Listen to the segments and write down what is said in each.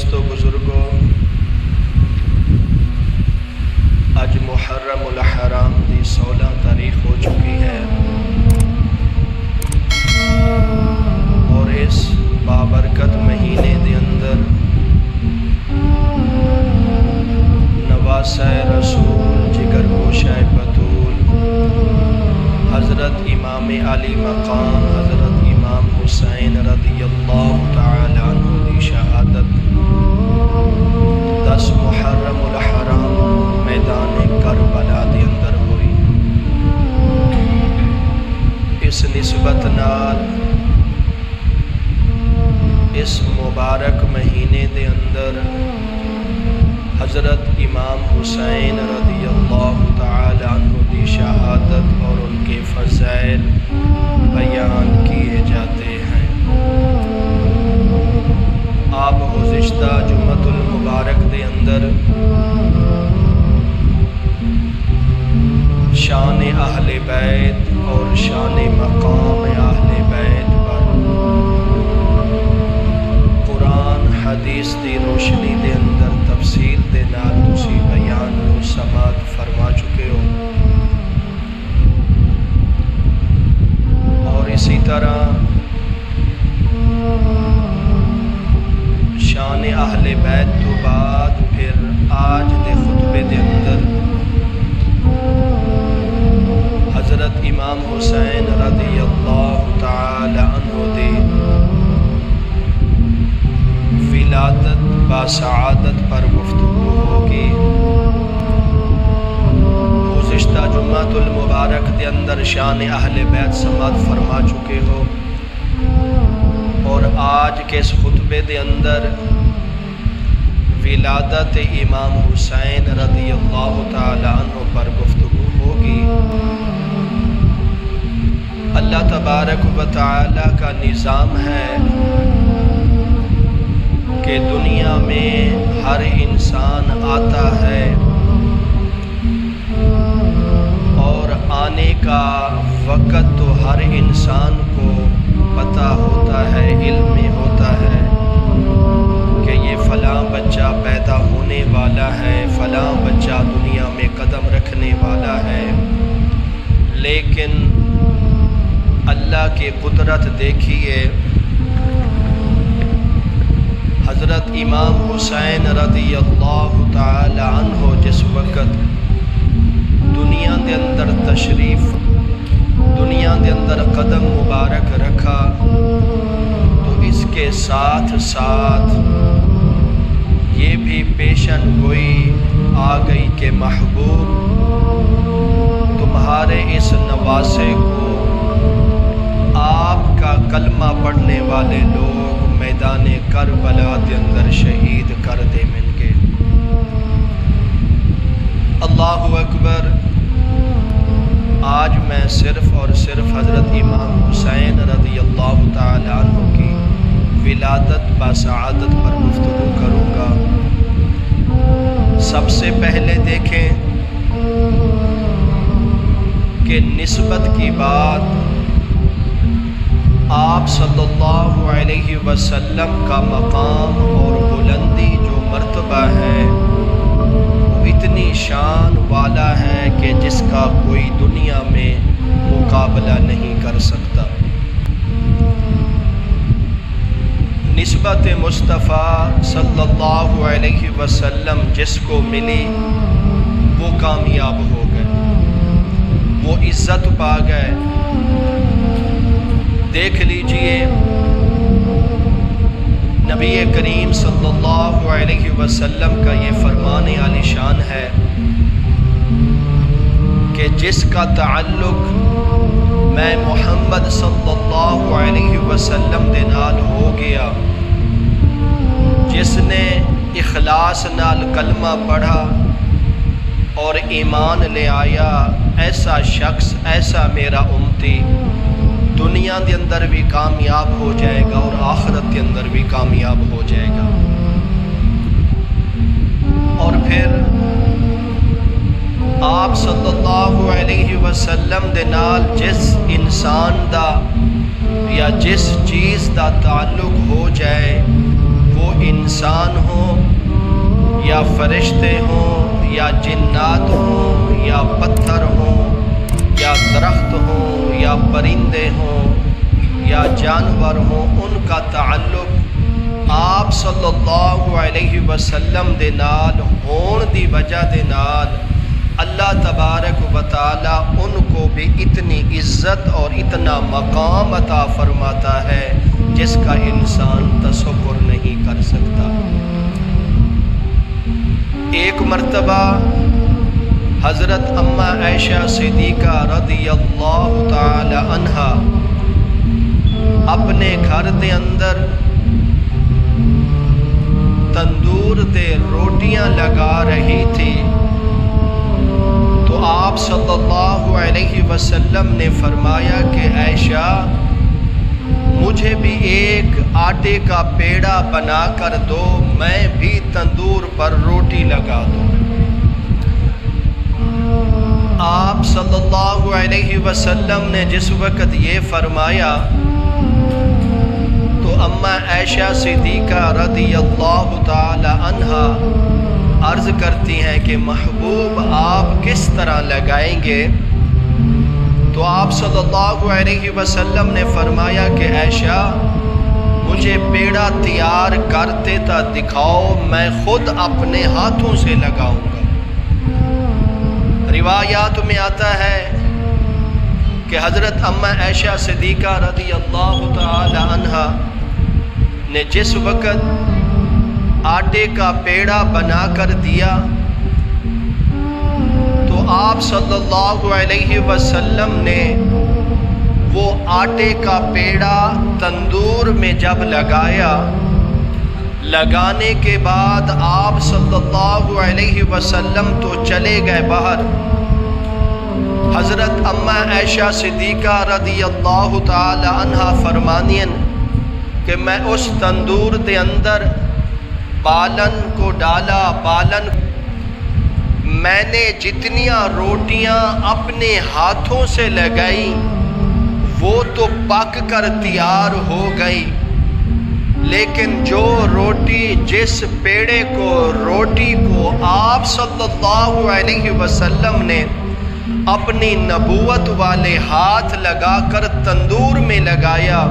دوستو بزرگوں، اج محرم الحرام دی 16 تاریخ ہو چکی ہے اور اس بابرکت مہینے دے اندر نواسہ رسول جگر گوشہ بطول حضرت امام علی مقام حضرت امام حسین رضی اللہ تعالی عنہ دی شہادت 10 محرم الحرام میدان کربلا دے اندر ہوئی۔ اس نسبت نال اس مبارک مہینے دے اندر حضرت امام حسین رضی اللہ تعالی عنہ دی شہادت اور ان کے فضائل بیان کیے جاتے ہیں۔ آپ گزشتہ جمعۃ المبارک دے اندر شان اہل بیت اور شان مقام اہل بیت پر قرآن حدیث دی روشنی دے اندر تفصیل دے نال تسی بیان و سماعت فرما چکے ہو، اور اسی طرح شان اہل بیت تو بعد پھر آج دے خطبے دے اندر حضرت امام حسین رضی اللہ تعالی عنہ دے ولادت با سعادت پر گفتگو ہوگی۔ گزشتہ جمعۃ المبارک دے اندر شان اہل بیت سماعت فرما چکے ہو، اور آج کے اس خطبے دے اندر ولادت امام حسین رضی اللہ تعالی عنہ پر گفتگو ہوگی۔ اللہ تبارک و تعالی کا نظام ہے کہ دنیا میں ہر انسان آتا ہے اور آنے کا وقت تو ہر انسان کو پتہ ہوتا ہے، علم میں ہوتا ہے کہ یہ فلاں بچہ پیدا ہونے والا ہے، فلاں بچہ دنیا میں قدم رکھنے والا ہے، لیکن اللہ کی قدرت دیکھیے، حضرت امام حسین رضی اللہ تعالی عنہ جس وقت دنیا دے اندر تشریف، دنیا دے اندر قدم مبارک رکھا، تو اس کے ساتھ ساتھ یہ بھی پیشن گوئی آ گئی کہ محبوب تمہارے اس نواسے کو آپ کا کلمہ پڑھنے والے لوگ میدان کربلا کے اندر شہید کر دے من کے۔ اللہ اکبر۔ آج میں صرف اور صرف حضرت امام حسین رضی اللہ تعالی عنہ کی ولادت با سعادت پر گفتگو کروں گا۔ سب سے پہلے دیکھیں کہ نسبت کی بات، آپ صلی اللہ علیہ وسلم کا مقام اور بلندی جو مرتبہ ہے وہ اتنی شان والا ہے کہ جس کا کوئی دنیا میں مقابلہ نہیں کر سکتا۔ نسبت مصطفیٰ صلی اللہ علیہ وسلم جس کو ملی وہ کامیاب ہو گئے، وہ عزت پا گئے۔ دیکھ لیجئے نبی کریم صلی اللہ علیہ وسلم کا یہ فرمان عالی شان ہے کہ جس کا تعلق میں محمد صلی اللہ علیہ وسلم دے نال ہو گیا، جس نے اخلاص نال کلمہ پڑھا اور ایمان لے آیا، ایسا شخص، ایسا میرا امتی دنیا دے اندر بھی کامیاب ہو جائے گا اور آخرت کے اندر بھی کامیاب ہو جائے گا۔ اور پھر آپ صلی اللہ علیہ وسلم دے نال جس انسان دا یا جس چیز دا تعلق ہو جائے، وہ انسان ہو فرشتے ہوں یا جنات ہوں یا پتھر ہوں یا درخت ہوں یا پرندے ہوں یا جانور ہوں، ان کا تعلق آپ صلی اللہ علیہ وسلم دے نال ہون دی وجہ دے نال اللہ تبارک و تعالی ان کو بھی اتنی عزت اور اتنا مقام عطا فرماتا ہے جس کا انسان تصور نہیں کر سکتا۔ ایک مرتبہ حضرت اماں عائشہ صدیقہ رضی اللہ تعالی عنہا اپنے گھر دے اندر تندور دے روٹیاں لگا رہی تھی، تو آپ صلی اللہ علیہ وسلم نے فرمایا کہ عائشہ مجھے بھی ایک آٹے کا پیڑا بنا کر دو، میں بھی تندور پر روٹی لگا دوں۔ آپ صلی اللہ علیہ وسلم نے جس وقت یہ فرمایا تو اماں عائشہ صدیقہ رضی اللہ تعالی عنہا عرض کرتی ہیں کہ محبوب آپ کس طرح لگائیں گے؟ تو آپ صلی اللہ علیہ وسلم نے فرمایا کہ عائشہ مجھے پیڑا تیار کرتے تا دکھاؤ، میں خود اپنے ہاتھوں سے لگاؤں گا۔ روایات میں آتا ہے کہ حضرت اماں عائشہ صدیقہ رضی اللہ تعالی عنہا نے جس وقت آٹے کا پیڑا بنا کر دیا تو آپ صلی اللہ علیہ وسلم نے وہ آٹے کا پیڑا تندور میں جب لگایا، لگانے کے بعد آپ صلی اللہ علیہ وسلم تو چلے گئے باہر۔ حضرت اماں عائشہ صدیقہ رضی اللہ تعالی عنہا فرمانین کہ میں اس تندور دے اندر بالن کو ڈالا، بالن میں نے جتنیاں روٹیاں اپنے ہاتھوں سے لگائی وہ تو پک کر تیار ہو گئی، لیکن جو روٹی جس پیڑے کو روٹی کو آپ صلی اللہ علیہ وسلم نے اپنی نبوت والے ہاتھ لگا کر تندور میں لگایا،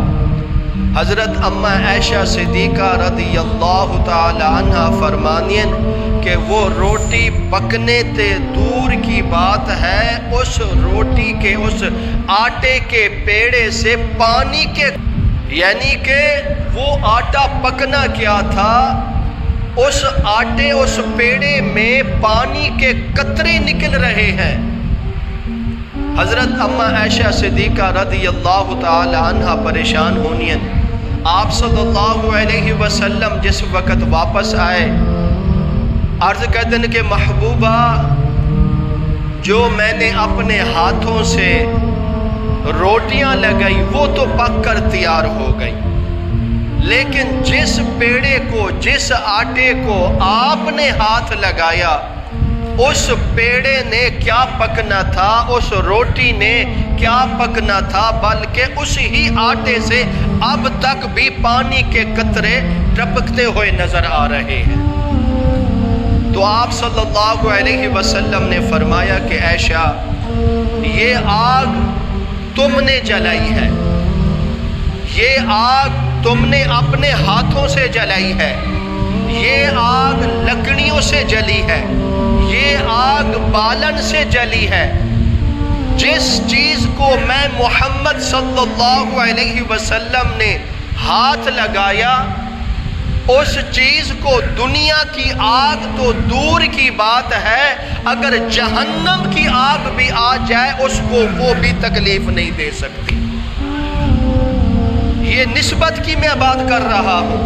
حضرت اماں عائشہ صدیقہ رضی اللہ تعالی عنہا فرمانین کہ وہ روٹی پکنے تے دور کی بات ہے، اس روٹی کے اس آٹے کے پیڑے سے پانی کے، یعنی کہ وہ آٹا پکنا کیا تھا، اس آٹے اس پیڑے میں پانی کے قطرے نکل رہے ہیں۔ حضرت اماں عائشہ صدیقہ رضی اللہ تعالی عنہا پریشان ہونی ہیں۔ آپ صلی اللہ علیہ وسلم جس وقت واپس آئے عرض کرتے ہیں کہ محبوبہ جو میں نے اپنے ہاتھوں سے روٹیاں لگائی وہ تو پک کر تیار ہو گئی، لیکن جس پیڑے کو جس آٹے کو آپ نے ہاتھ لگایا اس پیڑے نے کیا پکنا تھا، اس روٹی نے کیا پکنا تھا، بلکہ اس ہی آٹے سے اب تک بھی پانی کے قطرے ٹپکتے ہوئے نظر آ رہے ہیں۔ تو آپ صلی اللہ علیہ وسلم نے فرمایا کہ عائشہ یہ آگ تم نے جلائی ہے، یہ آگ تم نے اپنے ہاتھوں سے جلائی ہے، یہ آگ لکڑیوں سے جلی ہے، یہ آگ بالن سے جلی ہے۔ جس چیز کو میں محمد صلی اللہ علیہ وسلم نے ہاتھ لگایا اس چیز کو دنیا کی آگ تو دور کی بات ہے، اگر جہنم کی آگ بھی آ جائے اس کو وہ بھی تکلیف نہیں دے سکتی۔ یہ نسبت کی میں بات کر رہا ہوں،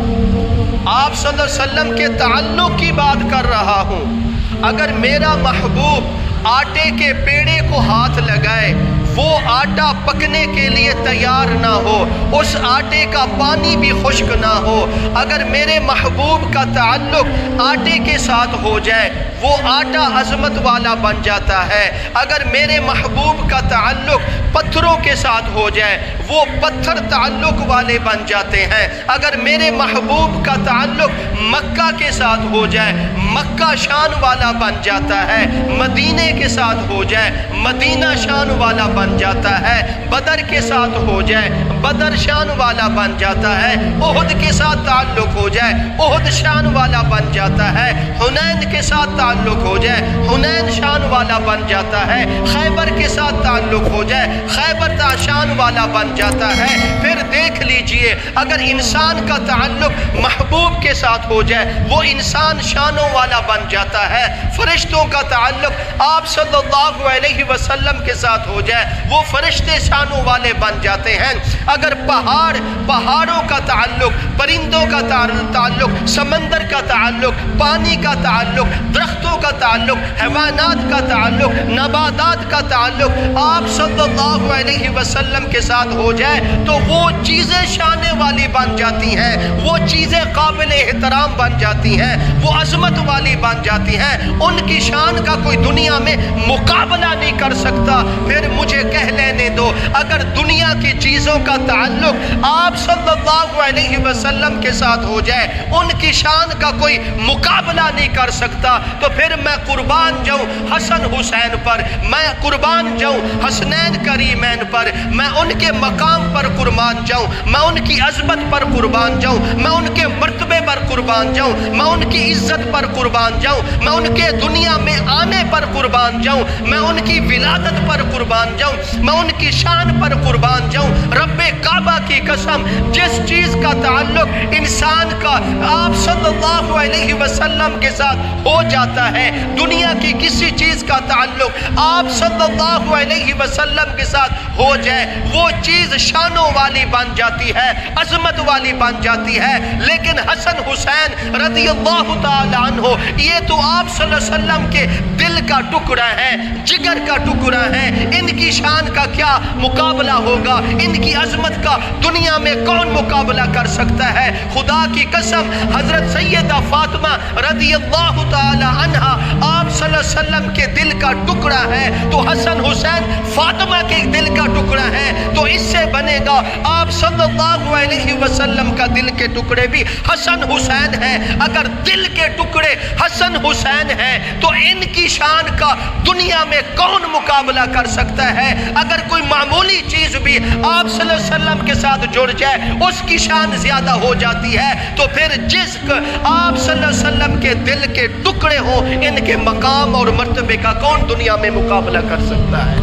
آپ صلی اللہ علیہ وسلم کے تعلق کی بات کر رہا ہوں۔ اگر میرا محبوب آٹے کے پیڑے کو ہاتھ لگائے وہ آٹا پکنے کے لیے تیار نہ ہو، اس آٹے کا پانی بھی خشک نہ ہو، اگر میرے محبوب کا تعلق آٹے کے ساتھ ہو جائے وہ آٹا عظمت والا بن جاتا ہے، اگر میرے محبوب کا تعلق پتھروں کے ساتھ ہو جائے وہ پتھر تعلق والے بن جاتے ہیں، اگر میرے محبوب کا تعلق مکہ کے ساتھ ہو جائے مکہ شان والا بن جاتا ہے، مدینے کے ساتھ ہو جائے مدینہ شان والا بن جاتا ہے، بدر کے ساتھ ہو جائے بدر شان والا بن جاتا ہے، احد کے ساتھ تعلق ہو جائے احد شان والا بن جاتا ہے، حنین کے ساتھ تعلق ہو جائے حنین شان والا بن جاتا ہے، خیبر کے ساتھ تعلق ہو جائے خیبر شان والا بن جاتا ہے۔ پھر دیکھ لیجئے اگر انسان کا تعلق محبوب کے ساتھ ہو جائے وہ انسان شانوں والا بن جاتا ہے، فرشتوں کا تعلق آپ صلی اللہ علیہ وسلم کے ساتھ ہو جائے وہ فرشتے شانوں والے بن جاتے ہیں، اگر پہاڑوں کا تعلق پرندوں کا تعلق سمندر کا تعلق پانی کا تعلق درختوں کا تعلق حیوانات کا تعلق نباتات کا تعلق آپ صلی اللہ علیہ وسلم کے ساتھ ہو جائے تو وہ چیزیں شانے والی بن جاتی ہیں، وہ چیزیں قابل احترام بن جاتی ہیں، وہ عظمت والی بن جاتی ہیں، ان کی شان کا کوئی دنیا میں مقابلہ نہیں کر سکتا۔ پھر مجھے کہہ لینے دو اگر دنیا کی چیزوں کا تعلق آپ صلی اللہ علیہ وسلم کے ساتھ ہو جائے ان کی شان کا کوئی مقابلہ نہیں کر سکتا تو پھر میں قربان جاؤں حسن حسین پر، میں قربان جاؤں حسنین کریمین پر، میں ان کے مقام پر قربان جاؤں، میں ان کی عظمت پر قربان جاؤں، میں ان کے مرتبے پر قربان جاؤں، میں ان کی عزت پر قربان جاؤں، میں ان کے دنیا میں آنے پر قربان جاؤں، میں ان کی ولادت پر قربان جاؤں، میں ان کی شان پر قربان جاؤں۔ رب کعبہ کی قسم جس چیز کا تعلق انسان کا آپ صلی اللہ علیہ وسلم کے ساتھ ہو جاتا ہے، دنیا کی کسی چیز کا تعلق آپ صلی اللہ علیہ وسلم کے ساتھ ہو جائے وہ چیز شانوں والی بن جاتی ہے عظمت والی بن جاتی ہے، لیکن حسن حسین رضی اللہ تعالی عنہ یہ تو آپ صلی اللہ علیہ وسلم کے دل کا ٹکڑا ہے جگر کا ٹکڑا ہے، ان کی شان کا کیا مقابلہ ہوگا، ان کی عظمت کا دنیا میں کون مقابلہ کر سکتا ہے۔ خدا کی قسم حضرت سیدہ فاطمہ رضی اللہ تعالی عنہا آپ صلی اللہ علیہ وسلم کے دل کا ٹکڑا ہے تو حسن حسین فاطمہ کے دل کا ٹکڑا ہے تو اس سے بنے گا آپ صلی اللہ علیہ وسلم کا دل کے ٹکڑے بھی حسن حسین ہیں، اگر دل کے ٹکڑے حسن حسین ہیں تو ان کی شان کا دنیا میں کون مقابلہ کر سکتا ہے۔ اگر کوئی معمولی چیز بھی آپ صلی اللہ علیہ وسلم کے ساتھ جڑ جائے اس کی شان زیادہ ہو جاتی ہے تو پھر جس آپ صلی اللہ علیہ وسلم کے دل کے ٹکڑے ہوں ان کے مقام اور مرتبے کا کون دنیا میں مقابلہ کر سکتا ہے۔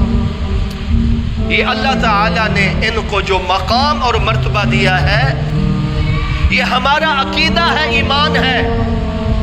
یہ اللہ تعالیٰ نے ان کو جو مقام اور مرتبہ دیا ہے یہ ہمارا عقیدہ ہے ایمان ہے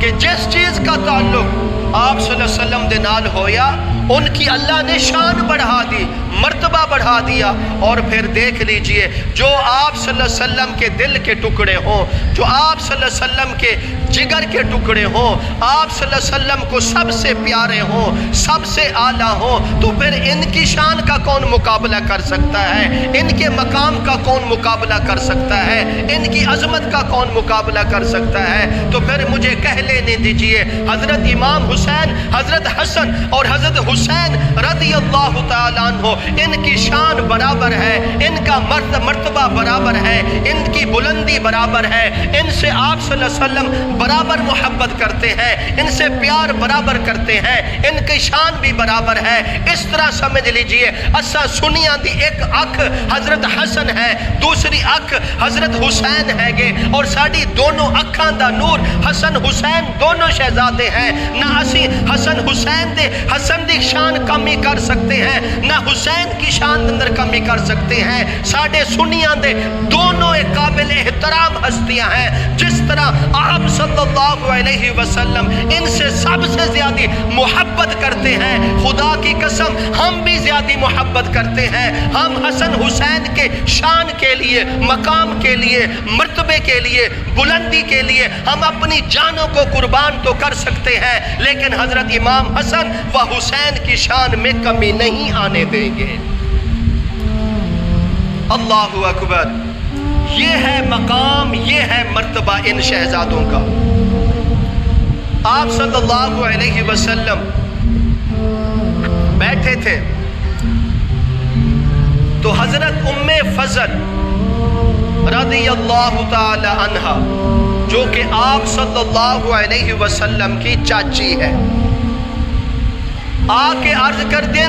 کہ جس چیز کا تعلق آپ صلی اللہ علیہ وسلم دے نال ہویا ان کی اللہ نے شان بڑھا دی مرتبہ بڑھا دیا۔ اور پھر دیکھ لیجئے جو آپ صلی اللہ علیہ وسلم کے دل کے ٹکڑے ہوں جو آپ صلی اللہ علیہ وسلم کے جگر کے ٹکڑے ہوں آپ صلی اللہ علیہ وسلم کو سب سے پیارے ہوں سب سے اعلیٰ ہوں تو پھر ان کی شان کا کون مقابلہ کر سکتا ہے، ان کے مقام کا کون مقابلہ کر سکتا ہے، ان کی عظمت کا کون مقابلہ کر سکتا ہے۔ تو پھر مجھے کہہ لینے دیجئے حضرت امام حسین حضرت حسن اور حضرت حسین رضی اللہ تعالیٰ عنہ ان کی شان برابر ہے، ان کا مرتبہ برابر ہے، ان کی بلندی برابر ہے، ان سے آپ صلی اللہ علیہ وسلم برابر محبت کرتے ہیں، ان سے پیار برابر کرتے ہیں، ان کی شان بھی برابر ہے۔ اس طرح سمجھ لیجئے اسا سنیاں دی ایک اکھ حضرت حسن ہے دوسری اکھ حضرت حسین ہے گے اور ساڑی دونوں اکھاں دا نور حسن حسین دونوں شہزادے ہیں، نہ اسی حسن حسین دے حسن دی شان کمی کر سکتے ہیں نہ حسین کی شان اندر کمی کر سکتے ہیں۔ ساڑے سنیاں دے دونوں ایک قابل احترام ہستیاں ہیں، جس طرح آپ صلی اللہ علیہ وسلم ان سے سب سے زیادہ محبت کرتے ہیں، خدا کی قسم ہم بھی زیادہ محبت کرتے ہیں۔ ہم حسن حسین کے شان کے لیے مقام کے لیے مرتبے کے لیے بلندی کے لیے ہم اپنی جانوں کو قربان تو کر سکتے ہیں لیکن حضرت امام حسن و حسین کی شان میں کمی نہیں آنے دیں گے۔ اللہ اکبر، یہ ہے مقام، یہ ہے مرتبہ ان شہزادوں کا۔ آپ صلی اللہ علیہ وسلم بیٹھے تھے تو حضرت ام فضل رضی اللہ تعالی عنہا، جو کہ آپ صلی اللہ علیہ وسلم کی چاچی ہے، آ کے عرض کر دیں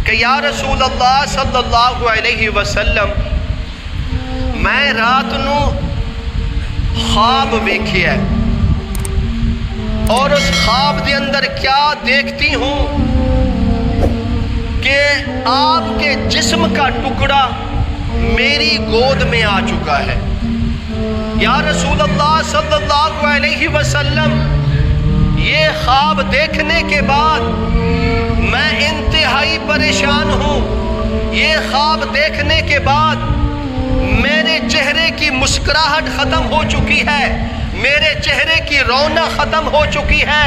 کہ یا رسول اللہ صلی اللہ علیہ وسلم، میں رات نو خواب ویکھی ہے اور اس خواب دے اندر کیا دیکھتی ہوں کہ آپ کے جسم کا ٹکڑا میری گود میں آ چکا ہے۔ یا رسول اللہ صلی اللہ علیہ وسلم، یہ خواب دیکھنے کے بعد میں انتہائی پریشان ہوں۔ یہ خواب دیکھنے کے بعد میرے چہرے کی مسکراہٹ ختم ہو چکی ہے، میرے چہرے کی رونق ختم ہو چکی ہے،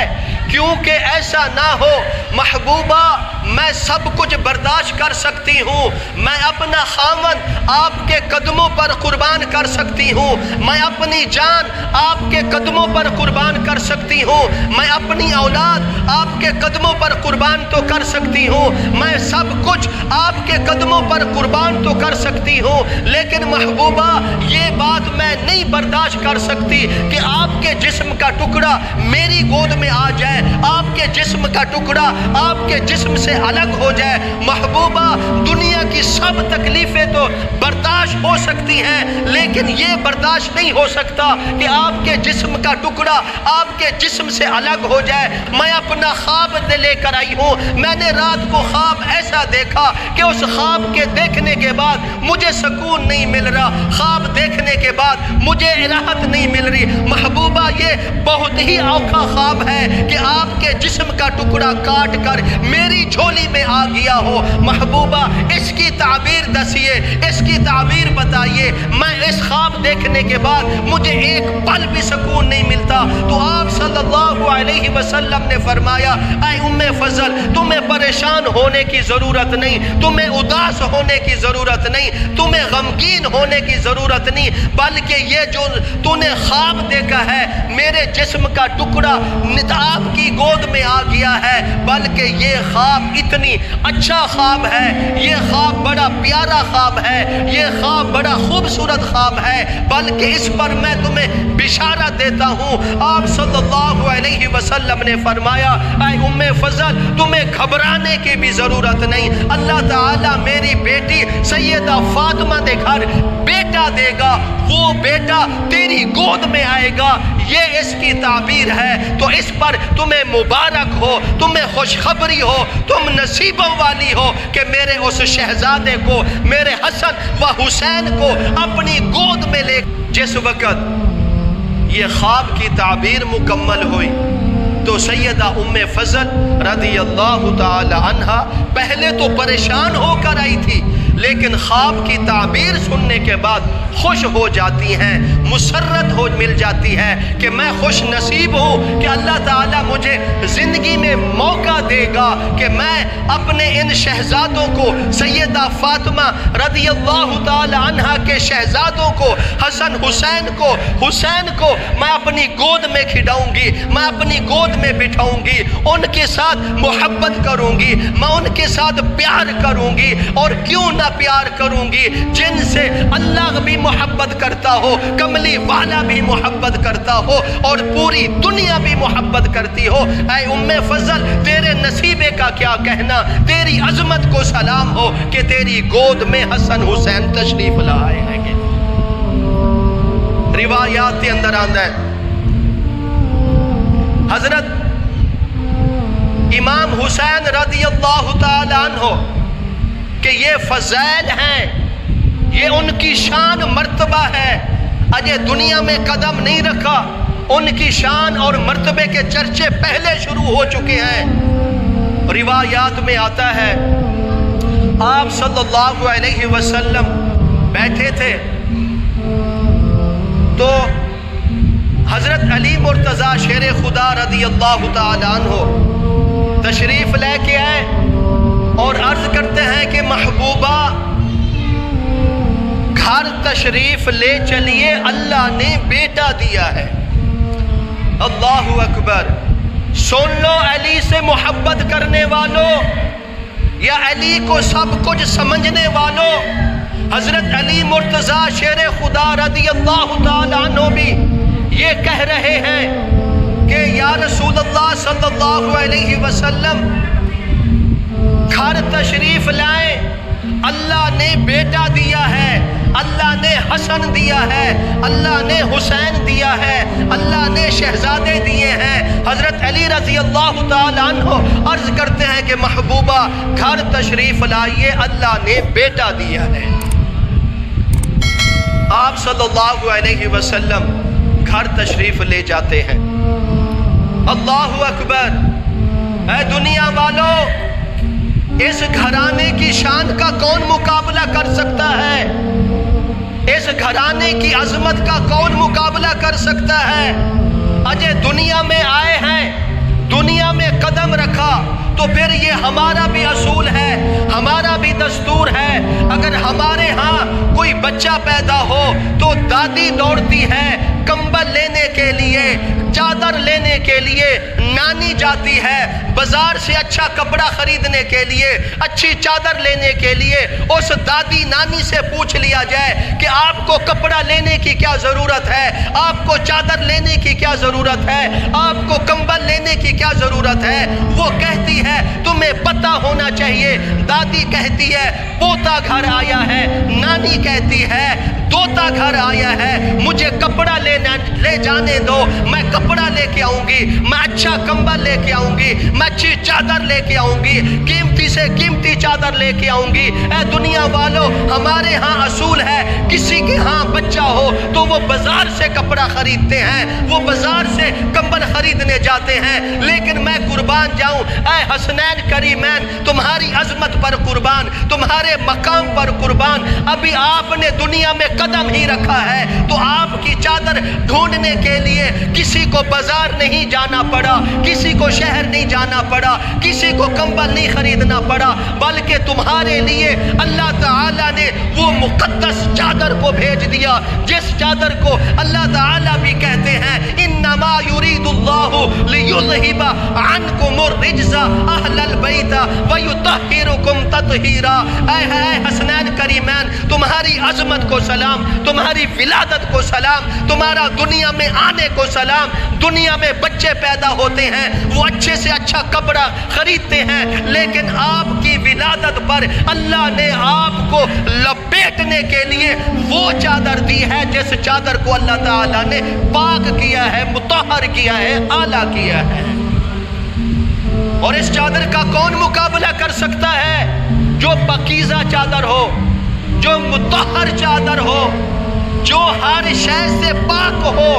کیونکہ ایسا نہ ہو محبوبہ، میں سب کچھ برداشت کر سکتی ہوں، میں اپنا خاوند آپ کے قدموں پر قربان کر سکتی ہوں، میں اپنی جان آپ کے قدموں پر قربان کر سکتی ہوں، میں اپنی اولاد آپ کے قدموں پر قربان تو کر سکتی ہوں، میں سب کچھ آپ کے قدموں پر قربان تو کر سکتی ہوں، لیکن محبوبہ یہ بات میں نہیں برداشت کر سکتی کہ آپ کے جسم کا ٹکڑا میری گود میں آ جائے، آپ کے جسم کا ٹکڑا آپ کے جسم سے الگ ہو جائے۔ محبوبہ، دنیا کی سب تکلیفیں تو برداشت ہو سکتی ہیں، لیکن یہ برداشت نہیں ہو سکتا کہ آپ کے جسم کا ٹکڑا آپ کے جسم سے الگ ہو جائے۔ میں اپنا خواب لے کر آئی ہوں، میں نے رات کو خواب ایسا دیکھا کہ اس خواب کے دیکھنے کے بعد مجھے سکون نہیں مل رہا، خواب دیکھنے کے بعد مجھے راحت نہیں مل رہی۔ محبوبہ، یہ بہت ہی اوکھا خواب ہے کہ آپ کے جسم کا ٹکڑا کاٹ کر میری جھولی میں آ گیا ہو۔ محبوبہ، اس کی تعبیر دسیے، اس کی تعبیر بتائیے۔ میں اس خواب دیکھنے کے بعد مجھے ایک پل بھی سکون نہیں ملتا۔ تو آپ صلی اللہ علیہ وسلم نے فرمایا، اے ام فضل، تمہیں پریشان ہونے کی ضرورت نہیں، تمہیں اداس ہونے کی ضرورت نہیں، تمہیں غمگین ہونے کی ضرورت نہیں، بلکہ یہ جو تو نے خواب دیکھا ہے میرے جسم کا ٹکڑا آپ کی گود میں آ گیا ہے، بلکہ یہ خواب اتنی اچھا خواب ہے، یہ خواب بڑا پیارا خواب ہے، یہ خواب بڑا خوبصورت خواب ہے، بلکہ اس پر میں تمہیں بشارت دیتا ہوں۔ آپ صلی اللہ علیہ وسلم نے فرمایا، اے ام فضل، تمہیں گھبرانے کی بھی ضرورت نہیں، اللہ تعالیٰ میری بیٹی سیدہ فاطمہ دے گھر بیٹا دے گا، وہ بیٹا تیری گود میں آئے گا، یہ اس کی تعبیر ہے۔ تو اس پر تمہیں مبارک ہو، تمہیں خوشخبری ہو، تم نصیبوں والی ہو کہ میرے اس شہزادے کو، میرے حسن و حسین کو اپنی گود میں لے۔ جس وقت یہ خواب کی تعبیر مکمل ہوئی تو سیدہ ام فضل رضی اللہ تعالی عنہا پہلے تو پریشان ہو کر آئی تھی، لیکن خواب کی تعبیر سننے کے بعد خوش ہو جاتی ہیں، مسرت ہو مل جاتی ہے کہ میں خوش نصیب ہوں کہ اللہ تعالیٰ مجھے زندگی میں موقع دے گا کہ میں اپنے ان شہزادوں کو، سیدہ فاطمہ رضی اللہ تعالی عنہا کے شہزادوں کو، حسن حسین کو میں اپنی گود میں کھلاؤں گی، میں اپنی گود میں بٹھاؤں گی، ان کے ساتھ محبت کروں گی، میں ان کے ساتھ پیار کروں گی، اور کیوں نہ پیار کروں گی جن سے اللہ بھی محبت کرتا ہو، کملی والا بھی محبت کرتا ہو، اور پوری دنیا بھی محبت کرتی ہو۔ اے ام فضل، تیرے نصیبے کا کیا کہنا، تیری عظمت کو سلام ہو کہ تیری گود میں حسن حسین تشریف لائے ہیں۔ روایات کے اندر آتا ہے حضرت امام حسین رضی اللہ تعالی عنہ کہ یہ فضائل ہیں، یہ ان کی شان مرتبہ ہے، اجے دنیا میں قدم نہیں رکھا، ان کی شان اور مرتبے کے چرچے پہلے شروع ہو چکے ہیں۔ روایات میں آتا ہے آپ صلی اللہ علیہ وسلم بیٹھے تھے تو حضرت علی مرتضیٰ شیر خدا رضی اللہ تعالی عنہ تشریف لے کے آئے اور عرض کرتے ہیں کہ محبوبہ گھر تشریف لے چلیے، اللہ نے بیٹا دیا ہے۔ اللہ اکبر۔ سن لو علی سے محبت کرنے والوں یا علی کو سب کچھ سمجھنے والوں، حضرت علی مرتضیٰ شیر خدا رضی اللہ تعالیٰ عنہ بھی یہ کہہ رہے ہیں کہ یا رسول اللہ صلی اللہ علیہ وسلم گھر تشریف لائیں، اللہ نے بیٹا دیا ہے، اللہ نے حسن دیا ہے، اللہ نے حسین دیا ہے، اللہ نے شہزادے دیے ہیں۔ حضرت علی رضی اللہ تعالیٰ عنہ عرض کرتے ہیں کہ محبوبہ گھر تشریف لائیے، اللہ نے بیٹا دیا ہے۔ آپ صلی اللہ علیہ وسلم گھر تشریف لے جاتے ہیں۔ اللہ اکبر۔ اے دنیا والوں، اس گھرانے کی شان کا کون مقابلہ کر سکتا ہے؟ اس گھرانے کی عظمت کا کون مقابلہ کر سکتا ہے؟ اجے دنیا میں آئے ہیں، دنیا میں قدم رکھا تو پھر یہ ہمارا بھی اصول ہے، ہمارا بھی دستور ہے۔ اگر ہمارے ہاں کوئی بچہ پیدا ہو تو دادی دوڑتی ہے کمبل لینے کے لیے، چادر لینے کے لیے، نانی جاتی ہے بازار سے اچھا کپڑا خریدنے کے لیے، اچھی چادر لینے کے لیے۔ اس دادی نانی سے پوچھ لیا جائے کہ آپ کو کپڑا لینے کی کیا ضرورت ہے، آپ کو چادر لینے کی کیا ضرورت ہے، آپ کو کمبل لینے کی کیا ضرورت ہے، وہ کہتی ہے تمہیں پتہ ہونا چاہیے۔ دادی کہتی ہے پوتا گھر آیا ہے، نانی کہتی ہے دوتا گھر آیا ہے، مجھے کپڑا لے جانے دو، میں کپڑا لے کے آؤں گی، میں اچھا کمبل لے کے آؤں گی، میں اچھی چادر لے کے آؤں گی، قیمتی سے قیمتی چادر لے کے آؤں گی۔ اے دنیا والو، ہمارے ہاں اصول ہے کسی کے ہاں بچہ ہو تو وہ بازار سے کپڑا خریدتے ہیں، وہ بازار سے کمبل خریدنے جاتے ہیں۔ لیکن میں قربان جاؤں، اے حسنین کریمین، تمہاری عظمت پر قربان، تمہارے مقام پر قربان، ابھی آپ نے دنیا میں قدم ہی رکھا ہے تو آپ کی چادر ڈھونڈنے کے لیے کسی کو بازار نہیں جانا پڑا، کسی کو شہر نہیں جانا پڑا، کسی کو کمبل نہیں خریدنا پڑا، بلکہ تمہارے لیے اللہ تعالیٰ نے وہ مقدس چادر کو بھیج دیا جس چادر کو اللہ تعالیٰ بھی کہتے ہیں انما یرید اللہ لیذہب عنکم الرجز اہل البیت ویطہرکم تطہیرا۔ اے حسنین کریمین، تمہاری عظمت کو سلام، تمہاری ولادت کو سلام، تمہارا دنیا میں آنے کو سلام۔ دنیا میں بچے پیدا ہوتے ہیں، وہ اچھے سے اچھا کپڑا خریدتے ہیں، لیکن آپ کی ولادت پر اللہ نے آپ کو لپیٹنے کے لیے وہ چادر دی ہے جس چادر کو اللہ تعالیٰ نے پاک کیا ہے، مطہر کیا ہے، اعلیٰ کیا ہے۔ اور اس چادر کا کون مقابلہ کر سکتا ہے؟ جو پاکیزہ چادر ہو، جو مطہر چادر ہو، جو ہر شے سے پاک ہو۔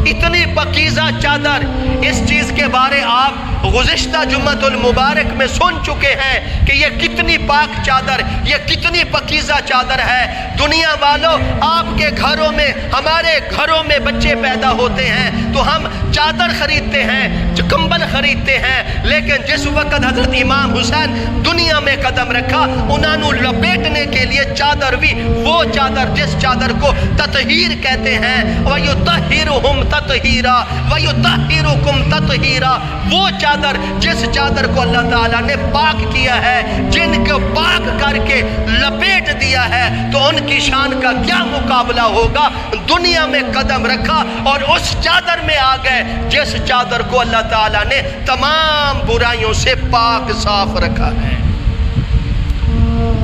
اتنی پاکیزہ چادر، اس چیز کے بارے آپ گزشتہ جمعۃ المبارک میں سن چکے ہیں کہ یہ کتنی پاک چادر، یہ کتنی پاکیزہ چادر ہے۔ دنیا والوں، آپ کے گھروں میں، ہمارے گھروں میں بچے پیدا ہوتے ہیں تو ہم چادر خریدتے ہیں، کمبل خریدتے ہیں، لیکن جس وقت حضرت امام حسین دنیا میں قدم رکھا، انہوں نے لپیٹنے کے لیے چادر بھی وہ چادر جس چادر کو تطہیر کہتے ہیں، وَيُطَهِّرُهُمْ تَطْهِيرًا وَيُطَهِّرُكُمْ تَطْهِيرًا، وہ چادر جس چادر کو اللہ تعالیٰ نے پاک کیا ہے، جن کو پاک کر کے لپیٹ دیا ہے، تو ان کی شان کا کیا مقابلہ ہوگا۔ دنیا میں قدم رکھا اور اس چادر میں آ گئے جس چادر کو اللہ تعالیٰ نے تمام برائیوں سے پاک صاف رکھا ہے۔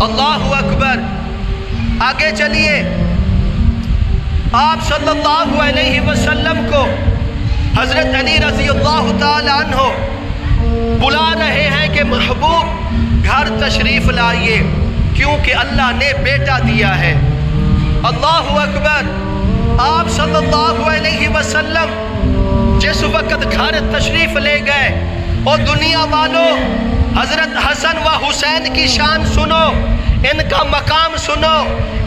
اللہ اکبر۔ آگے چلیے، آپ صلی اللہ علیہ وسلم کو حضرت علی رضی اللہ تعالیٰ عنہ بلا رہے ہیں کہ محبوب گھر تشریف لائیے، کیونکہ اللہ نے بیٹا دیا ہے۔ اللہ اکبر۔ آپ صلی اللہ علیہ وسلم جس وقت گھر تشریف لے گئے، اور دنیا والوں حضرت حسن و حسین کی شان سنو، ان کا مقام سنو،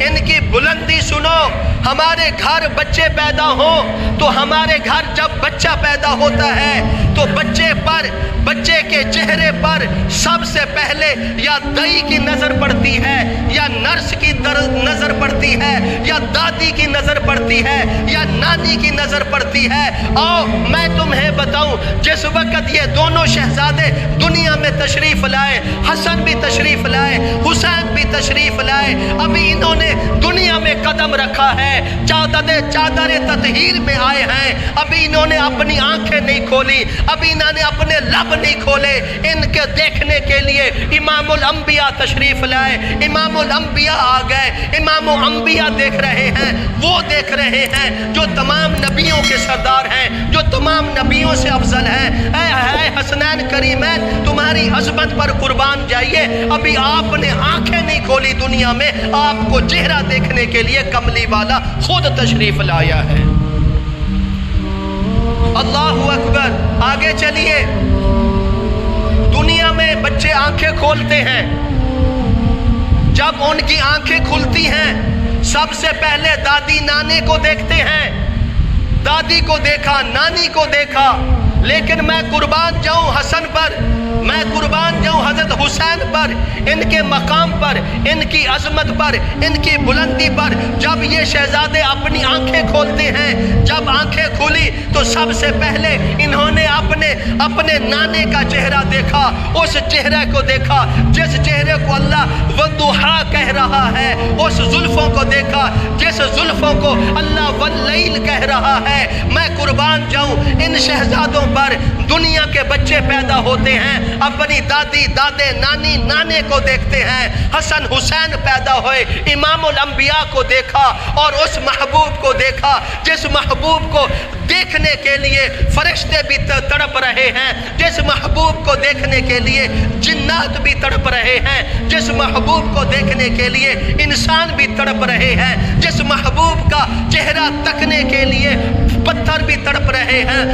ان کی بلندی سنو۔ ہمارے گھر بچے پیدا ہوں تو ہمارے گھر جب بچہ پیدا ہوتا ہے تو بچے کے کے چہرے پر سب سے پہلے یا دئی کی نظر پڑتی ہے، یا نرس کی نظر پڑتی ہے، یا دادی کی نظر پڑتی ہے، یا نانی کی نظر پڑتی ہے۔ اور میں تمہیں بتاؤں، جس وقت یہ دونوں شہزادے دنیا میں تشریف لائے، حسن بھی تشریف لائے، حسین بھی تشریف لائے، ابھی انہوں نے دنیا میں قدم رکھا ہے، چادر تطہیر میں آئے ہیں، ابھی انہوں نے اپنی آنکھیں نہیں کھولی، ابھی انہوں نے اپنے لب نہیں کھولے۔ ان کے دیکھنے کے لیے امام الانبیاء تشریف لائے، امام الانبیاء آ گئے، امام الانبیاء دیکھ رہے ہیں، وہ دیکھ رہے ہیں جو تمام نبیوں کے سردار ہیں، جو تمام نبیوں سے افضل ہیں۔ اے حسنین کریمین، تمہاری عظمت پر قربان جائیے، ابھی آپ نے آنکھیں نہیں کھولی دنیا میں، آپ کو چہرہ دیکھنے کے لیے کملی والا خود تشریف لایا ہے۔ اللہ اکبر۔ آگے چلیے، دنیا میں بچے آنکھیں کھولتے ہیں، جب ان کی آنکھیں کھلتی ہیں سب سے پہلے دادی نانے کو دیکھتے ہیں، دادی کو دیکھا، نانی کو دیکھا، لیکن میں قربان جاؤں حسن پر، میں قربان جاؤں حضرت حسین پر، ان کے مقام پر، ان کی عظمت پر، ان کی بلندی پر۔ جب یہ شہزادے اپنی آنکھیں کھولتے ہیں، جب آنکھیں کھلی تو سب سے پہلے انہوں نے اپنے نانے کا چہرہ دیکھا، اس چہرے کو دیکھا جس چہرے کو اللہ والضحیٰ کہہ رہا ہے، اس زلفوں کو دیکھا جس زلفوں کو اللہ واللیل کہہ رہا ہے۔ میں قربان جاؤں، ان شہزادوں پر دنیا کے بچے پیدا ہوتے ہیں، اپنی دادی، دادے، نانی، نانے کو دیکھتے ہیں۔ حسن حسین پیدا ہوئے، امام الانبیاء کو دیکھا اور اس محبوب کو دیکھا جس محبوب کو دیکھنے کے لیے فرشتے بھی تڑپ رہے ہیں، جس محبوب کو دیکھنے کے لیے جنات بھی تڑپ رہے ہیں، جس محبوب کو دیکھنے کے لیے انسان بھی تڑپ رہے ہیں، جس محبوب کا چہرہ تکنے کے لیے پتھر بھی تڑپ رہے ہیں،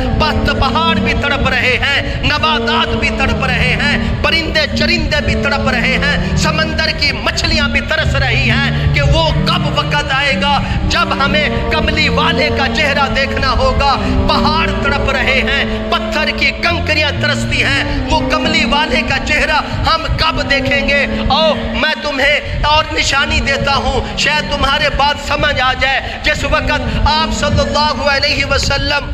پہاڑ بھی تڑپ رہے ہیں، نباتات بھی تڑپ رہے ہیں، پرندے چرندے بھی تڑپ رہے ہیں، سمندر کی مچھلیاں بھی ترس رہی ہیں کہ وہ کب وقت آئے گا جب ہمیں کملی والے کا چہرہ دیکھنا ہوگا۔ پہاڑ تڑپ رہے ہیں، پتھر کی کنکریاں ترستی ہیں، وہ کملی والے کا چہرہ ہم کب دیکھیں گے؟ اور میں تمہیں اور نشانی دیتا ہوں، شاید تمہارے بات سمجھ آ جائے۔ جس وقت آپ صلی اللہ علیہ وسلم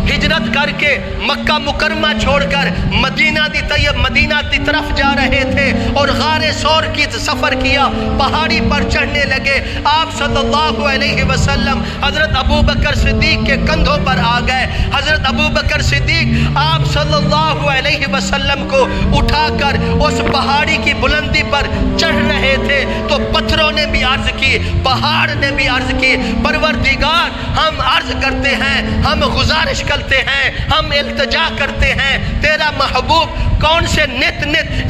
ہجرت کر کے مکہ مکرمہ چھوڑ کر مدینہ کی طرف جا رہے تھے اور غار ثور کی سفر کیا، پہاڑی پر چڑھنے لگے، آپ صلی اللہ علیہ وسلم حضرت ابوبکر صدیق کے کندھوں پر آ گئے۔ حضرت ابوبکر صدیق آپ صلی اللہ علیہ وسلم کو اٹھا کر اس پہاڑی کی بلندی پر چڑھ رہے تھے تو پتھروں نے بھی عرض کی، پہاڑ نے بھی عرض کی، پروردگار ہم عرض کرتے ہیں، ہم گزارش کرتے ہیں، ہم التجا کرتے ہیں، تیرا محبوب کون سے نت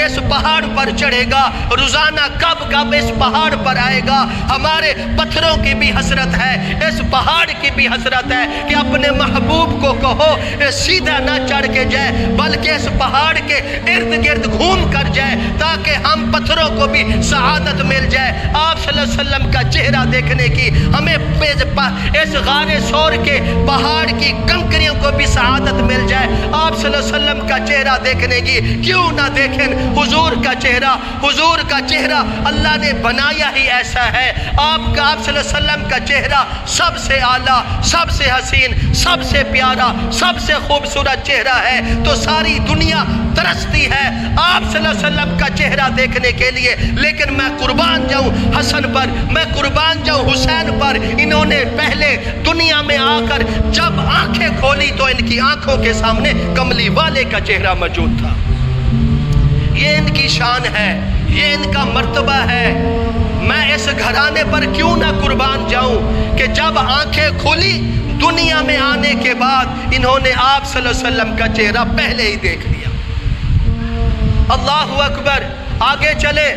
اس پہاڑ پر چڑھے گا، روزانہ کب اس پہاڑ پر آئے گا۔ ہمارے پتھروں کی بھی حسرت ہے، اس پہاڑ کی بھی حسرت ہے کہ اپنے محبوب کو کہو سیدھا نہ چڑھ کے جائے بلکہ اس پہاڑ کے ارد گرد گھوم کر جائے تاکہ ہم پتھروں کو بھی سعادت مل جائے۔ آپ صلی اللہ علیہ وسلم کا چہرہ دیکھنے کی ہمیں اس غار ثور کے پہاڑ کی کنکریوں کو بھی سعادت مل جائے۔ آپ صلی اللہ علیہ وسلم کا چہرہ دیکھنے کی کیوں نہ دیکھیں؟ حضور کا چہرہ اللہ نے بنایا ہی ایسا ہے۔ آپ صلی اللہ علیہ وسلم کا چہرہ سب سے اعلیٰ، سب سے حسین، سب سے پیارا، سب سے خوبصورت چہرہ ہے، تو ساری دنیا ترستی ہے آپ صلی اللہ علیہ وسلم کا چہرہ دیکھنے کے لیے۔ لیکن میں قربان جاؤں حسن پر، میں قربان جاؤں حسین پر، انہوں نے پہلے دنیا میں آ کر جب آنکھیں کھولی تو ان کی آنکھوں کے سامنے کملی والے کا چہرہ موجود تھا۔ یہ ان کی شان ہے، یہ ان کا مرتبہ ہے۔ میں اس گھرانے پر کیوں نہ قربان جاؤں کہ جب آنکھیں کھولی دنیا میں آنے کے بعد انہوں نے آپ صلی اللہ علیہ وسلم کا چہرہ پہلے ہی دیکھ لیا۔ اللہ اکبر۔ آگے چلے،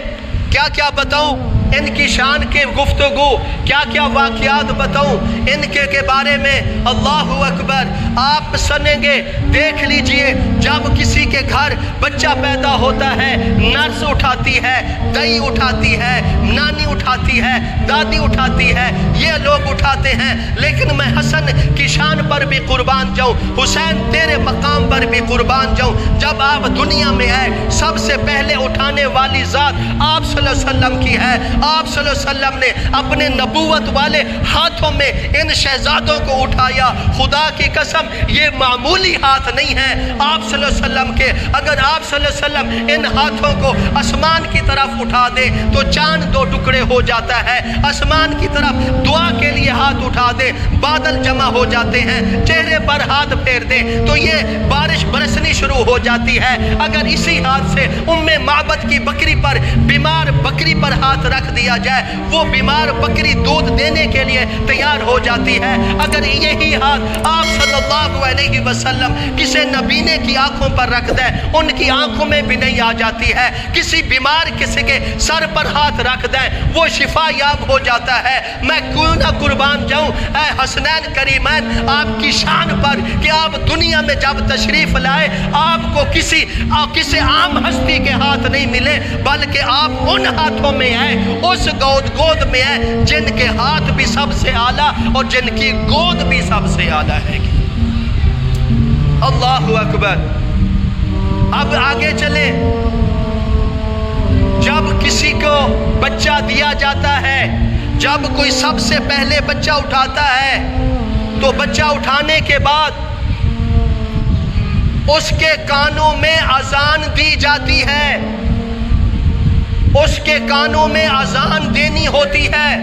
کیا بتاؤں، ان کی شان کے گفتگو، کیا کیا واقعات بتاؤں ان کے بارے میں؟ اللہ اکبر، آپ سنیں گے، دیکھ لیجئے، جب کسی کے گھر بچہ پیدا ہوتا ہے، نرس اٹھاتی ہے، دئی اٹھاتی ہے، نانی اٹھاتی ہے، دادی اٹھاتی ہے، یہ لوگ اٹھاتے ہیں، لیکن میں حسن کی شان پر بھی قربان جاؤں، حسین تیرے مقام پر بھی قربان جاؤں، جب آپ دنیا میں آئے سب سے پہلے اٹھانے والی ذات آپ صلی اللہ علیہ وسلم کی ہے۔ آپ صلی اللہ علیہ وسلم نے اپنے نبوت والے ہاتھوں میں ان شہزادوں کو اٹھایا۔ خدا کی قسم یہ معمولی ہاتھ نہیں ہے آپ صلی اللہ علیہ وسلم کے۔ اگر آپ صلی اللہ علیہ وسلم ان ہاتھوں کو آسمان کی طرف اٹھا دے تو چاند دو ٹکڑے ہو جاتا ہے، آسمان کی طرف دعا کے لیے ہاتھ اٹھا دے بادل جمع ہو جاتے ہیں، چہرے پر ہاتھ پھیر دے تو یہ بارش برسنی شروع ہو جاتی ہے۔ اگر اسی ہاتھ سے معبد کی بکری پر، بیمار بکری پر ہاتھ رکھ دیا جائے، وہ بیمار بکری دودھ دینے کے لیے تیار ہو جاتی ہے۔ اگر یہی ہاتھ آپ صلی اللہ علیہ وسلم کسی نبینے کی آنکھوں پر رکھ دے، ان کی آنکھوں میں بھی نہیں آ جاتی ہے۔ کسی بیمار کسی کے سر پر ہاتھ رکھ دے، وہ شفا یاب ہو جاتا ہے۔ میں کیوں نہ قربان جاؤں اے حسنین کریمین آپ کی شان پر کہ آپ دنیا میں جب تشریف لائے آپ کو کسی عام ہستی کے ہاتھ نہیں ملے، بلکہ آپ ان ہاتھوں میں آئے، اس گود میں آئے جن کے ہاتھ بھی سب سے اعلیٰ اور جن کی گود بھی سب سے اعلیٰ ہے۔ اللہ اکبر۔ اب آگے چلیں، جب کسی کو بچہ دیا جاتا ہے، جب کوئی سب سے پہلے بچہ اٹھاتا ہے تو بچہ اٹھانے کے بعد اس کے کانوں میں اذان دی جاتی ہے، اس کے کانوں میں اذان دینی ہوتی ہے۔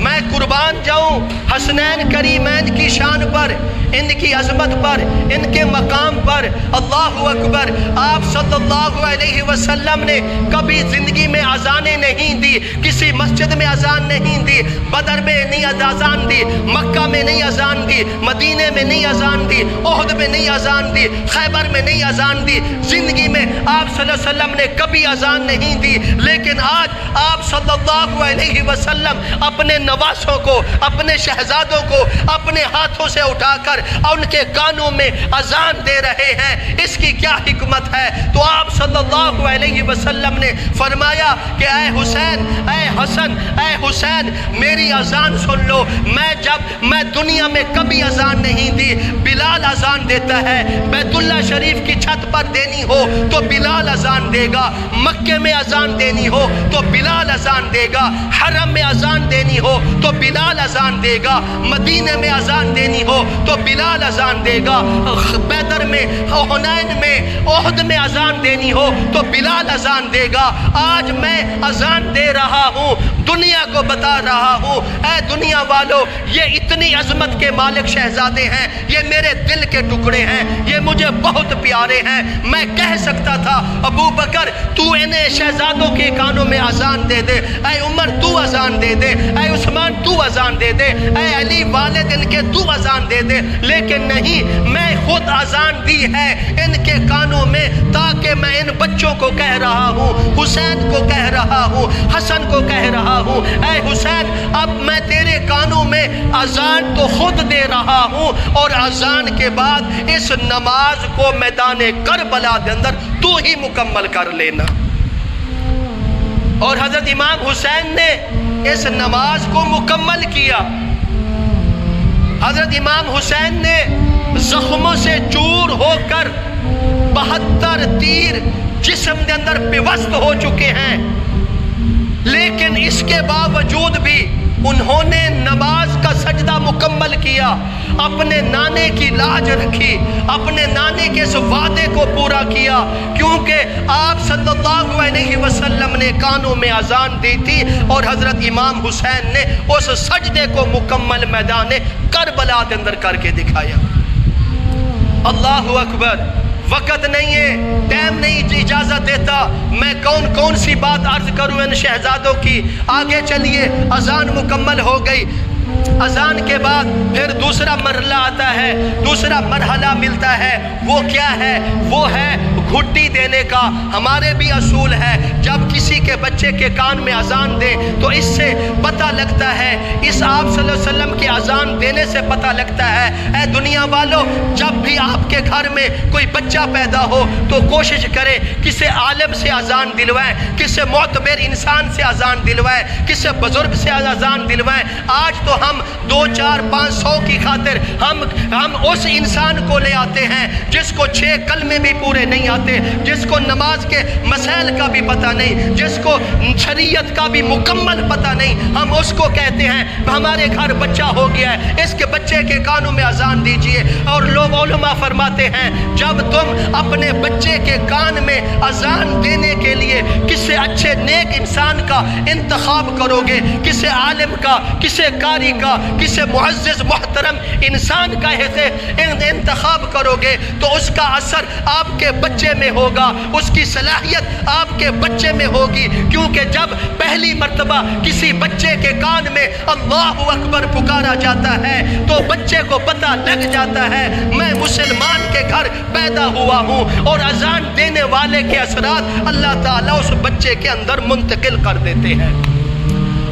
میں قربان جاؤں حسنین کریمین کی شان پر، ان کی عظمت پر، ان کے مقام پر۔ اللہ اکبر۔ آپ صلی اللہ علیہ وسلم نے کبھی زندگی میں اذانیں نہیں دی، کسی مسجد میں اذان نہیں دی، بدر میں نہیں اذان دی، مکہ میں نہیں اذان دی، مدینے میں نہیں اذان دی، احد میں نہیں اذان دی، خیبر میں نہیں اذان دی، زندگی میں آپ صلی اللہ علیہ وسلم نے کبھی اذان نہیں دی۔ لیکن آج آپ صلی اللہ علیہ وسلم اپنے نواسوں کو، اپنے شہزادوں کو اپنے ہاتھوں سے اٹھا کر ان کے کانوں میں اذان دے رہے ہیں۔ اس کی کیا حکمت ہے؟ تو آپ صلی اللہ علیہ وسلم نے فرمایا کہ اے حسین، اے حسن، اے حسین میری اذان سن لو۔ میں دنیا میں کبھی اذان نہیں دی، بلال اذان دیتا ہے۔ بیت اللہ شریف کی چھت پر دینی ہو تو بلال اذان دے گا، مکے میں اذان دینی ہو تو بلال اذان دے گا، حرم میں اذان دینی ہو تو بلال اذان دے گا، مدینے میں اذان دینی ہو تو بلال اذان دے گا، بدر میں، حنین میں، احد میں اذان دینی ہو تو بلال اذان دے گا۔ آج میں اذان دے رہا ہوں، دنیا کو بتا رہا ہوں، اے دنیا والو یہ اتنی عظمت کے مالک شہزادے ہیں، یہ میرے دل کے ٹکڑے ہیں، یہ مجھے بہت پیارے ہیں۔ میں کہہ سکتا تھا ابو بکر تو انہیں شہزادوں کے کانوں میں اذان دے دے، اے عمر تو اذان دے دے، اے عثمان تو اذان دے دے، اے علی والد ان کے تو اذان دے دے، لیکن نہیں، میں خود اذان دی ہے ان کے کانوں میں، تاکہ میں ان بچوں کو کہہ رہا ہوں، حسین کو کہہ رہا ہوں، حسن کو کہہ رہا ہوں، اے حسین اب میں تیرے کانوں میں اذان تو خود دے رہا ہوں، اور اذان کے بعد اس نماز کو میدان کربلا کے اندر تو ہی مکمل کر لینا۔ اور حضرت امام حسین نے اس نماز کو مکمل کیا۔ حضرت امام حسین نے زخموں سے چور ہو کر 72 تیر جسم کے اندر پیوست ہو چکے ہیں، لیکن اس کے باوجود بھی انہوں نے نماز کا سجدہ مکمل کیا، اپنے نانے کی لاج رکھی، اپنے نانے کے اس وعدے کو پورا کیا، کیونکہ آپ صلی اللہ علیہ وسلم نے کانوں میں اذان دی تھی اور حضرت امام حسین نے اس سجدے کو مکمل میدان کربلا کے اندر کر کے دکھایا۔ اللہ اکبر۔ وقت نہیں ہے، ٹائم نہیں اجازت دیتا، میں کون سی بات عرض کروں ان شہزادوں کی۔ آگے چلیے، اذان مکمل ہو گئی۔ اذان کے بعد پھر دوسرا مرحلہ آتا ہے، دوسرا مرحلہ ملتا ہے، وہ کیا ہے؟ وہ ہے گھٹی دینے کا ہمارے بھی اصول ہے۔ جب کسی کے بچے کے کان میں اذان دیں تو اس سے پتہ لگتا ہے، اس آپ صلی اللہ علیہ وسلم کی اذان دینے سے پتہ لگتا ہے۔ اے دنیا والوں، جب بھی آپ کے گھر میں کوئی بچہ پیدا ہو تو کوشش کریں کسی عالم سے اذان دلوائیں، کسی معتبر انسان سے اذان دلوائیں، کسی بزرگ سے اذان دلوائیں۔ آج تو ہم 2 4 500 کی خاطر ہم اس انسان کو لے آتے ہیں جس کو 6 کلمے بھی پورے نہیں آتے، جس کو نماز کے مسائل کا بھی پتہ نہیں، جس کو شریعت کا بھی مکمل پتہ نہیں، ہم اس کو کہتے ہیں ہمارے گھر بچہ ہو گیا ہے، اس کے بچے کے کانوں میں اذان دیجئے۔ اور لوگ علماء فرماتے ہیں جب تم اپنے بچے کے کان میں اذان دینے کے لیے کسی اچھے نیک انسان کا انتخاب کرو گے، کسی عالم کا، کسی قاری کا، کسی معزز محترم انسان کا انتخاب کرو گے تو اس کا اثر آپ کے بچے میں ہوگا، اس کی صلاحیت آپ کے بچے میں ہوگی۔ کیونکہ جب پہلی مرتبہ کسی بچے کے کان میں اللہ اکبر پکارا جاتا ہے تو بچے کو پتہ لگ جاتا ہے میں مسلمان کے گھر پیدا ہوا ہوں، اور اذان دینے والے کے اثرات اللہ تعالیٰ اس بچے کے اندر منتقل کر دیتے ہیں۔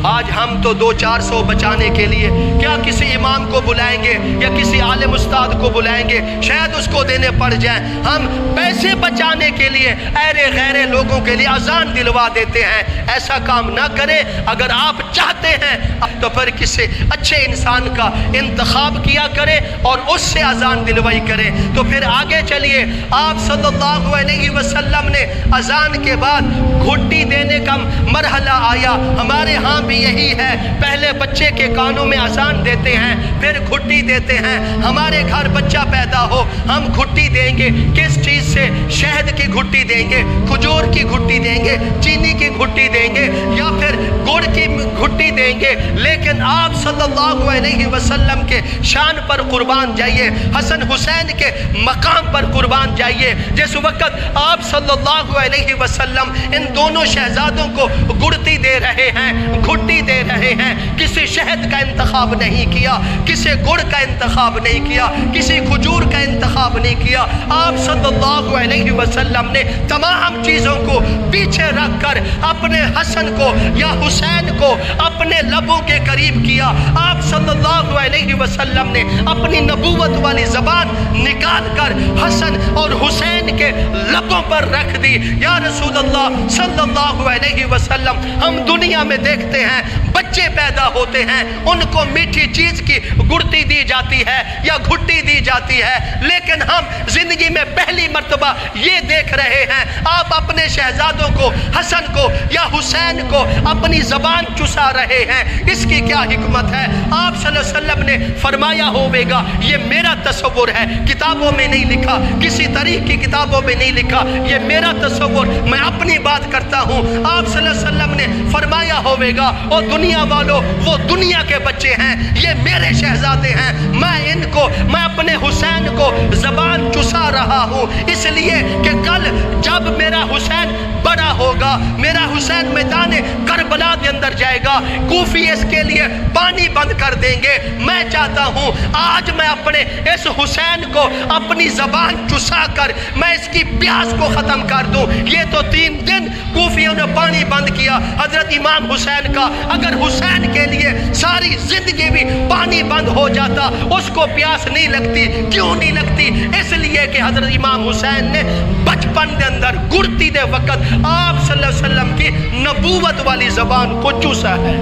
آج ہم تو 2 400 بچانے کے لیے کیا کسی امام کو بلائیں گے یا کسی عالم استاد کو بلائیں گے، شاید اس کو دینے پڑ جائیں۔ ہم پیسے بچانے کے لیے ایرے غیرے لوگوں کے لیے اذان دلوا دیتے ہیں۔ ایسا کام نہ کریں۔ اگر آپ چاہتے ہیں تو پھر کسی اچھے انسان کا انتخاب کیا کریں اور اس سے اذان دلوائی کریں۔ تو پھر آگے چلیے، آپ صلی اللہ علیہ وسلم نے اذان کے بعد گھٹی دینے کا مرحلہ آیا۔ ہمارے ہاں بھی یہی ہے، پہلے بچے کے کانوں میں اذان دیتے ہیں، پھر گھٹی دیتے ہیں۔ ہمارے گھر بچہ پیدا ہو ہم گھٹی دیں گے، کس چیز سے؟ شہد کی گھٹی دیں گے، کھجور کی گھٹی دیں گے، چینی کی گھٹی دیں گے، یا پھر گڑ کی گھٹی دیں گے۔ لیکن آپ صلی اللہ علیہ وسلم کے شان پر قربان جائیے، حسن حسین کے مقام پر قربان جائیے۔ جس وقت آپ صلی اللہ علیہ وسلم ان دونوں شہزادوں کو گڑتی دے رہے ہیں، گھٹی دے رہے ہیں، کسی شہد کا انتخاب نہیں کیا، کسی گڑ کا انتخاب نہیں کیا، کسی کھجور کا انتخاب نہیں کیا۔ آپ صلی اللہ علیہ وسلم نے تمام چیزوں کو پیچھے رکھ کر اپنے حسن کو یا حسین کو اپنے لبوں کے قریب کیا۔ آپ صلی اللہ علیہ وسلم نے اپنی نبوت والی زبان نکال کر حسن اور حسین کے لبوں پر رکھ دی۔ یا رسول اللہ صلی اللہ علیہ وسلم، ہم دنیا میں دیکھتے ہیں بچے پیدا ہوتے ہیں، ان کو میٹھی چیز کی گڑتی دی جاتی ہے یا گھٹی دی جاتی ہے، لیکن ہم زندگی میں پہلی مرتبہ یہ دیکھ رہے ہیں آپ اپنے شہزادوں کو، حسن کو یا حسین کو اپنی زبان چسا رہے ہیں۔ اس کی کیا حکمت ہے؟ آپ صلی اللہ علیہ وسلم نے فرمایا ہوگا، یہ میرا تصور ہے، کتابوں میں نہیں لکھا، کسی طریق کی کتابوں میں نہیں لکھا، یہ میرا تصور، میں اپنی بات کرتا ہوں۔ آپ صلی اللہ علیہ وسلم نے فرمایا ہوگا، اور دنیا والوں، وہ دنیا کے بچے ہیں، یہ میرے شہزادے ہیں، میں اپنے حسین کو زبان چسا رہا ہوں، اس لیے کہ کل جب میرا حسین بڑا ہوگا، میرا حسین میدان کربلا کے اندر جائے گا، کوفی اس کے لیے پانی بند کر دیں گے۔ میں چاہتا ہوں آج میں اپنے اس حسین کو اپنی زبان چسا کر میں اس کی پیاس کو ختم کر دوں۔ یہ تو 3 دن کوفیوں نے پانی بند کیا حضرت امام حسین کا، اگر حسین کے لیے ساری زندگی بھی پانی بند ہو جاتا اس کو پیاس نہیں لگتی۔ کیوں نہیں لگتی؟ اس لیے کہ حضرت امام حسین نے بچپن کے اندر گڑتی دے وقت آپ صلی اللہ علیہ وسلم کی نبوت والی زبان کو چوسا ہے،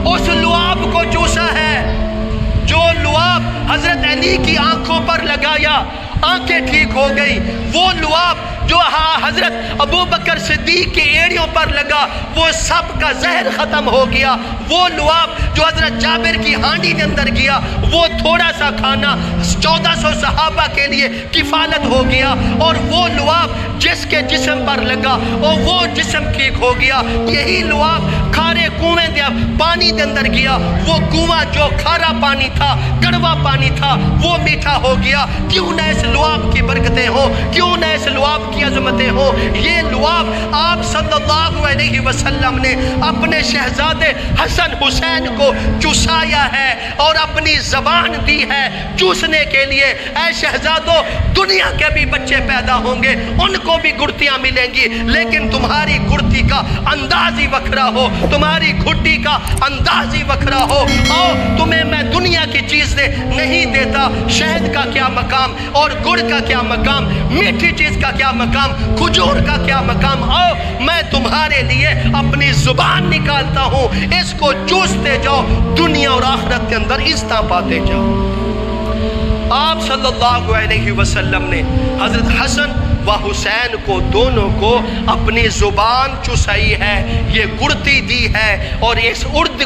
اس لعاب کو چوسا ہے جو لعاب حضرت علی کی آنکھوں پر لگایا، آنکھیں ٹھیک ہو گئی۔ وہ لعاب جو حضرت ابو بکر صدیق کی ایڑیوں پر لگا، وہ سب کا زہر ختم ہو گیا۔ وہ لعاب جو حضرت جابر کی ہانڈی کے اندر گیا، وہ تھوڑا سا کھانا 1400 صحابہ کے لیے کفالت ہو گیا۔ اور وہ لعاب جس کے جسم پر لگا اور وہ جسم ٹھیک ہو گیا۔ یہی لعاب کھارے کنویں دے پانی کے اندر گیا، وہ کنواں جو کھارا پانی تھا، کڑوا پانی تھا، وہ میٹھا ہو گیا۔ کیوں نہ اس لعاب کی برکتیں ہوں، کیوں نہ اس لعاب کی عظمتیں ہوں۔ یہ لعاب آپ صلی اللہ علیہ وسلم نے اپنے شہزادے حسن حسین کو چوسایا ہے اور اپنی زبان دی ہے چوسنے کے لیے۔ اے شہزادوں، دنیا کے بھی بچے پیدا ہوں گے، ان کو بھی گڑتیاں ملیں گی، لیکن تمہاری گڑتی کا انداز ہی وکھرا ہو، تمہاری گھٹی کا انداز ہی وکھرا ہو۔ اور تمہیں میں دنیا کی چیزیں نہیں دیتا، شہد کا کیا مقام اور گڑ کا کیا مقام، میٹھی چیز کا کیا مقام، کھجور کا کیا مقام، آؤ میں تمہارے لیے اپنی زبان نکالتا ہوں، اس کو چوستے جاؤ، دنیا اور آخرت کے اندر عزتاں پاتے جاؤ۔ آپ صلی اللہ علیہ وسلم نے حضرت حسن و حسین کو دونوں کو اپنی زبان چسائی ہے، یہ گڑتی دی ہے، اور اس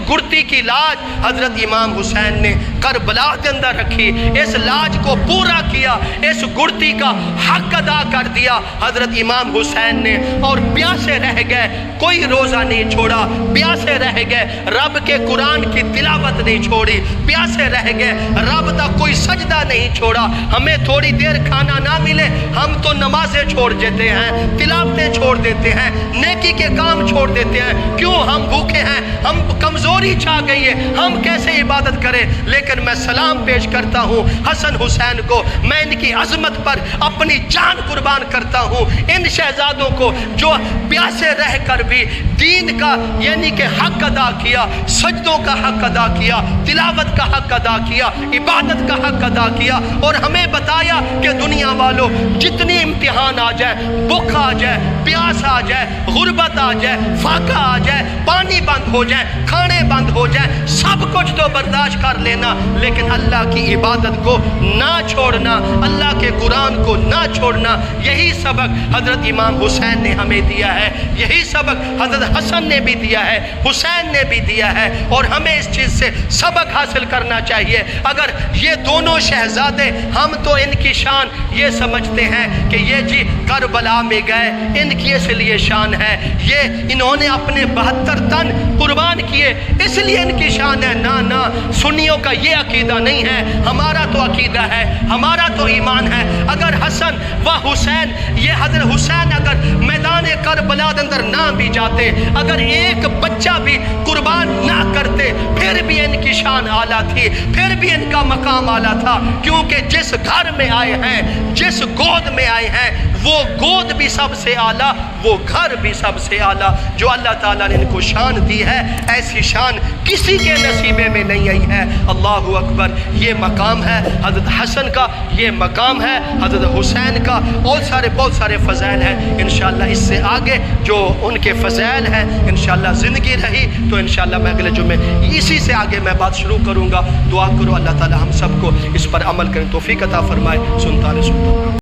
گڑتی کی لاج حضرت امام حسین نے کربلا کے اندر رکھی، اس لاج کو پورا کیا، اس گڑتی کا حق ادا کر دیا حضرت امام حسین نے، اور پیاسے رہ گئے، کوئی روزہ نہیں چھوڑا، پیاسے رہ گئے، رب کے قرآن کی تلاوت نہیں چھوڑی، پیاسے رہ گئے، رب کا کوئی سجدہ نہیں چھوڑا۔ ہمیں تھوڑی دیر کھانا نہ ملے، ہم تو نمازیں چھوڑ دیتے ہیں، تلاوتیں چھوڑ دیتے ہیں، نیکی کے کام چھوڑ دیتے ہیں، کیوں؟ ہم بھوکے ہیں، ہم کمزوری چھا گئی ہے، ہم کیسے عبادت کریں؟ لیکن میں سلام پیش کرتا ہوں حسن حسین کو، میں ان کی عظمت پر اپنی جان قربان کرتا ہوں، ان شہزادوں کو جو پیاسے رہ کر بھی دین کا یعنی کہ حق ادا کیا، سجدوں کا حق ادا کیا، تلاوت کا حق ادا کیا، عبادت کا حق ادا کیا، اور ہمیں بتایا کہ دنیا والوں جتنی امتحان آ جائے، بھوک آ جائے، پیاس آ جائے، غربت آ جائے، فاقہ آ جائے، پانی بند ہو جائے، کھانے بند ہو جائے، سب کچھ تو برداشت کر لینا، لیکن اللہ کی عبادت کو نہ چھوڑنا، اللہ کے قرآن کو نہ چھوڑنا۔ یہی سبق حضرت امام حسین نے ہمیں دیا ہے، یہی سبق حضرت حسن نے بھی دیا ہے، حسین نے بھی دیا ہے، اور ہمیں اس چیز سے سبق حاصل کرنا چاہیے۔ اگر یہ دونوں شہزادے، ہم تو ان کی شان یہ سمجھتے ہیں کہ یہ جی کربلا میں گئے، ان کی اس لیے شان ہے، یہ انہوں نے اپنے 72 تن قربان کیے اس لیے ان کی شان ہے۔ نہ سنیوں کا یہ عقیدہ نہیں ہے، ہمارا تو عقیدہ ہے، ہمارا تو ایمان ہے۔ اگر حسن و حسین، یہ حضرت حسین اگر میدان کربلا کے اندر نہ بھی جاتے، اگر ایک بچہ بھی قربان نہ کرتے، پھر بھی ان کی شان اعلیٰ تھی، پھر بھی ان کا مقام اعلیٰ تھا، کیونکہ جس گھر میں آئے ہیں، جس گود میں آئے ہیں، وہ گود بھی سب سے اعلیٰ، وہ گھر بھی سب سے اعلیٰ۔ جو اللہ تعالیٰ نے ان کو شان دی ہے، ایسی شان کسی کے نصیبے میں نہیں آئی ہے۔ اللہ اکبر۔ یہ مقام ہے حضرت حسن کا، یہ مقام ہے حضرت حسین کا، بہت سارے فضائل ہیں۔ انشاءاللہ اس سے آگے جو ان کے فضائل ہیں، انشاءاللہ زندگی رہی تو انشاءاللہ میں اگلے جمعے اسی سے آگے میں بات شروع کروں گا۔ دعا کرو اللہ تعالیٰ ہم سب کو اس پر عمل کریں توفیق عطا فرمائے۔ سنتا رہے